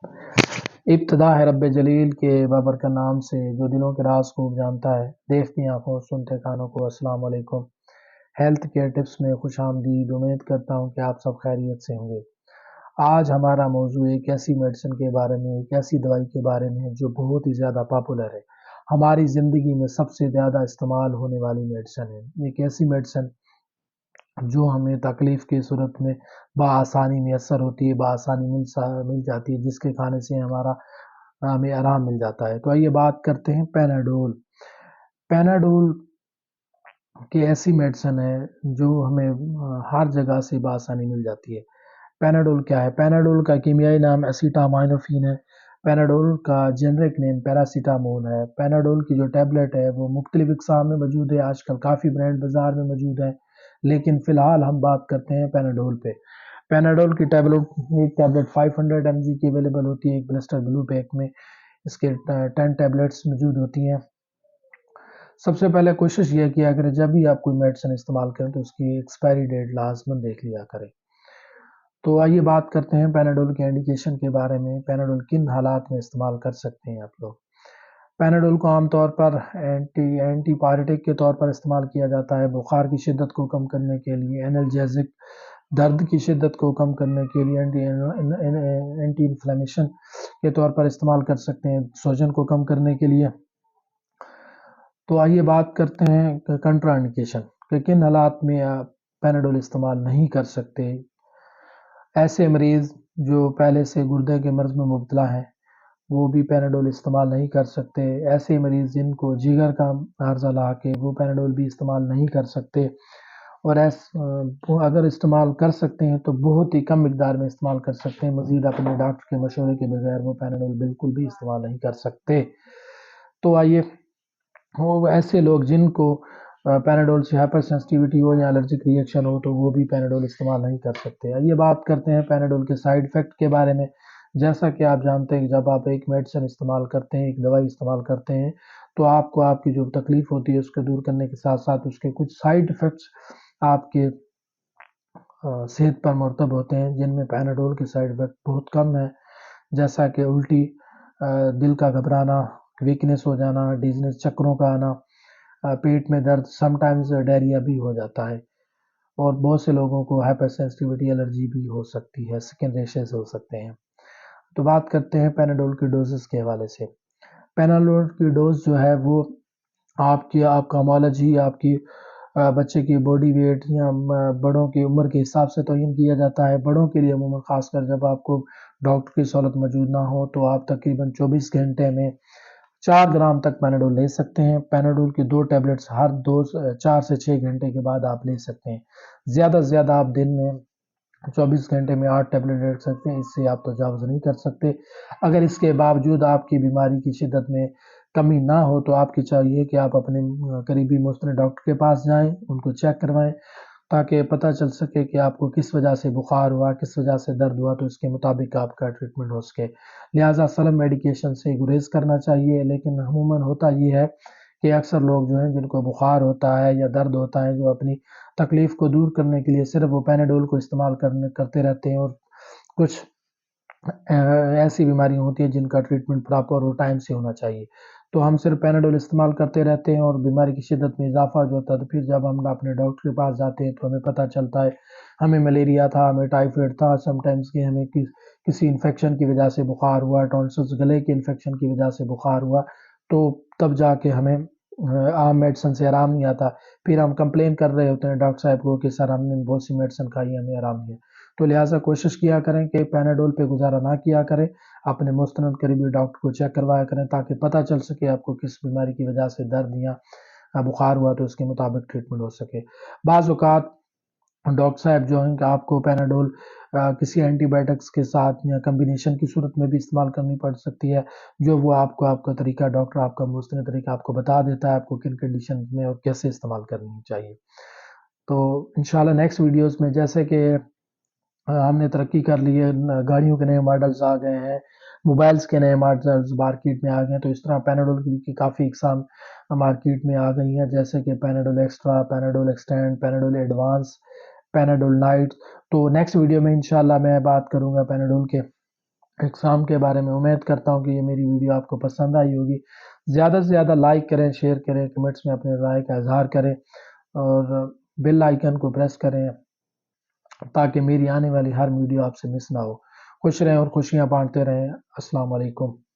ابتدا ہے رب جلیل کے بابرکت نام سے جو دلوں کے راز خوب جانتا ہے۔ دیکھتی آنکھوں سنتے کانوں کو السلام علیکم۔ ہیلتھ کیئر ٹپس میں خوش آمدید۔ امید کرتا ہوں کہ آپ سب خیریت سے ہوں گے۔ آج ہمارا موضوع ایک ایسی میڈیسن کے بارے میں، ایک ایسی دوائی کے بارے میں ہے جو بہت ہی زیادہ پاپولر ہے، ہماری زندگی میں سب سے زیادہ استعمال ہونے والی میڈیسن ہے۔ ایک ایسی میڈیسن جو ہمیں تکلیف کی صورت میں بآسانی میسر ہوتی ہے، بآسانی مل جاتی ہے، جس کے کھانے سے ہمیں آرام مل جاتا ہے۔ تو آئیے بات کرتے ہیں پیناڈول۔ پیناڈول کی ایسی میڈیسن ہے جو ہمیں ہر جگہ سے بآسانی مل جاتی ہے۔ پیناڈول کیا ہے؟ پیناڈول کا کیمیائی نام ایسیٹامائنوفین ہے۔ پیناڈول کا جنرک نیم پیراسیٹامول ہے۔ پیناڈول کی جو ٹیبلٹ ہے وہ مختلف اقسام میں موجود ہے، آج کل کافی برانڈ بازار میں موجود ہے، لیکن فی الحال ہم بات کرتے ہیں پیناڈول پہ۔ پیناڈول کی ایک ٹیبلٹ 500 mg کی اویلیبل ہوتی ہے ایک بلسٹر بلو پیک میں۔ اس کے 10 ٹیبلٹس موجود ہوتی ہیں۔ سب سے پہلے کوشش یہ کیا کریں جب بھی آپ کوئی میڈیسن استعمال کریں تو اس کی ایکسپائری ڈیٹ لازماً دیکھ لیا کریں۔ تو آئیے بات کرتے ہیں پیناڈول کے انڈیکیشن کے بارے میں۔ پیناڈول کن حالات میں استعمال کر سکتے ہیں آپ لوگ؟ پیناڈول کو عام طور پر اینٹی پائریٹک کے طور پر استعمال کیا جاتا ہے، بخار کی شدت کو کم کرنے کے لیے، اینالجیزک، درد کی شدت کو کم کرنے کے لیے، اینٹی انفلیمیشن کے طور پر استعمال کر سکتے ہیں، سوجن کو کم کرنے کے لیے۔ تو آئیے بات کرتے ہیں کنٹرا انڈیکیشن کہ کن حالات میں آپ پیناڈول استعمال نہیں کر سکتے۔ ایسے مریض جو پہلے سے گردے کے مرض میں مبتلا ہیں وہ بھی پیناڈول استعمال نہیں کر سکتے۔ ایسے مریض جن کو جگر کا عارضہ لاحق ہے وہ پیناڈول بھی استعمال نہیں کر سکتے، اور اگر استعمال کر سکتے ہیں تو بہت ہی کم مقدار میں استعمال کر سکتے ہیں، مزید اپنے ڈاکٹر کے مشورے کے بغیر وہ پیناڈول بالکل بھی استعمال نہیں کر سکتے۔ تو آئیے وہ ایسے لوگ جن کو پیناڈول سے ہائپر سینسٹیوٹی ہو یا الرجک ری ایکشن ہو تو وہ بھی پیناڈول استعمال نہیں کر سکتے۔ یہ بات کرتے ہیں پیناڈول کے سائیڈ افیکٹ کے بارے میں۔ جیسا کہ آپ جانتے ہیں کہ جب آپ ایک میڈیسن استعمال کرتے ہیں، ایک دوائی استعمال کرتے ہیں، تو آپ کو آپ کی جو تکلیف ہوتی ہے اس کو دور کرنے کے ساتھ ساتھ اس کے کچھ سائیڈ افیکٹس آپ کے صحت پر مرتب ہوتے ہیں، جن میں پیناڈول کے سائیڈ افیکٹ بہت کم ہیں، جیسا کہ الٹی، دل کا گھبرانا، ویکنیس ہو جانا، ڈیزنس، چکروں کا آنا، پیٹ میں درد، سم ٹائمز ڈائریا بھی ہو جاتا ہے، اور بہت سے لوگوں کو ہائپر سینسٹیوٹی الرجی بھی ہو سکتی ہے، سکن ریشز ہو سکتے ہیں۔ تو بات کرتے ہیں پیناڈول کی ڈوزز کے حوالے سے۔ پیناڈول کی ڈوز جو ہے وہ آپ کا ہامالوجی، آپ کی بچے کی باڈی ویٹ یا بڑوں کی عمر کے حساب سے تعین کیا جاتا ہے۔ بڑوں کے لیے عموماً خاص کر جب آپ کو ڈاکٹر کی سہولت موجود نہ ہو تو آپ تقریباً 24 گھنٹے میں 4 گرام تک پیناڈول لے سکتے ہیں۔ پیناڈول کی 2 ٹیبلٹس ہر 4 سے 6 گھنٹے کے بعد آپ لے سکتے ہیں۔ زیادہ سے زیادہ آپ دن میں 24 گھنٹے میں 8 ٹیبلٹ لے سکتے ہیں، اس سے آپ تجاوز نہیں کر سکتے۔ اگر اس کے باوجود آپ کی بیماری کی شدت میں کمی نہ ہو تو آپ کی چاہیے کہ آپ اپنے قریبی مستند ڈاکٹر کے پاس جائیں، ان کو چیک کروائیں، تاکہ پتہ چل سکے کہ آپ کو کس وجہ سے بخار ہوا، کس وجہ سے درد ہوا، تو اس کے مطابق آپ کا ٹریٹمنٹ ہو سکے۔ لہٰذا سلم میڈیکیشن سے گریز کرنا چاہیے، لیکن عموماً ہوتا یہ ہے کہ اکثر لوگ جو ہیں جن کو بخار ہوتا ہے یا درد ہوتا ہے، جو اپنی تکلیف کو دور کرنے کے لیے صرف وہ پیناڈول کو استعمال کرتے رہتے ہیں، اور کچھ ایسی بیماریاں ہوتی ہیں جن کا ٹریٹمنٹ پراپر اور ٹائم سے ہونا چاہیے، تو ہم صرف پیناڈول استعمال کرتے رہتے ہیں، اور بیماری کی شدت میں اضافہ جو ہوتا ہے تو پھر جب ہم اپنے ڈاکٹر کے پاس جاتے ہیں تو ہمیں پتہ چلتا ہے ہمیں ملیریا تھا، ہمیں ٹائیفائڈ تھا، سم ٹائمز کہ ہمیں کسی انفیکشن کی وجہ سے بخار ہوا، ٹونسلز گلے کے انفیکشن کی وجہ سے بخار ہوا، تو تب جا کے ہمیں عام میڈیسن سے آرام نہیں آتا، پھر ہم کمپلین کر رہے ہوتے ہیں ڈاکٹر صاحب کو کہ سر ہم نے بہت سی میڈیسن کھائی، ہمیں آرام نہیں ہے۔ تو لہٰذا کوشش کیا کریں کہ پیناڈول پہ گزارا نہ کیا کریں، اپنے مستند قریبی ڈاکٹر کو چیک کروایا کریں تاکہ پتہ چل سکے آپ کو کس بیماری کی وجہ سے درد یا بخار ہوا، تو اس کے مطابق ٹریٹمنٹ ہو سکے۔ بعض اوقات ڈاکٹر صاحب جو ہیں کہ آپ کو پیناڈول کسی اینٹی بائیوٹکس کے ساتھ یا کمبینیشن کی صورت میں بھی استعمال کرنی پڑ سکتی ہے، جو وہ آپ کا طریقہ ڈاکٹر آپ کا مستند طریقہ آپ کو بتا دیتا ہے، آپ کو کن کنڈیشن میں اور کیسے استعمال کرنی چاہیے۔ تو انشاءاللہ نیکسٹ ویڈیوز میں، جیسے کہ ہم نے ترقی کر لی ہے، گاڑیوں کے نئے ماڈلز آ گئے ہیں، موبائلز کے نئے ماڈلز مارکیٹ میں آ گئے ہیں، تو اس طرح پیناڈول کی کافی اقسام مارکیٹ میں آ گئی ہیں، جیسے کہ Panadol extra, Panadol extend, Panadol advance, Panadol night. تو نیکسٹ ویڈیو میں انشاءاللہ میں بات کروں گا پیناڈول کے اقسام کے بارے میں۔ امید کرتا ہوں کہ یہ میری ویڈیو آپ کو پسند آئی ہوگی۔ زیادہ سے زیادہ لائک کریں، شیئر کریں، کمنٹس میں اپنے رائے کا اظہار کریں اور بیل آئیکن کو پریس کریں تاکہ میری آنے والی ہر ویڈیو آپ سے مس نہ ہو۔ خوش رہیں اور خوشیاں بانٹتے رہیں۔ السلام علیکم۔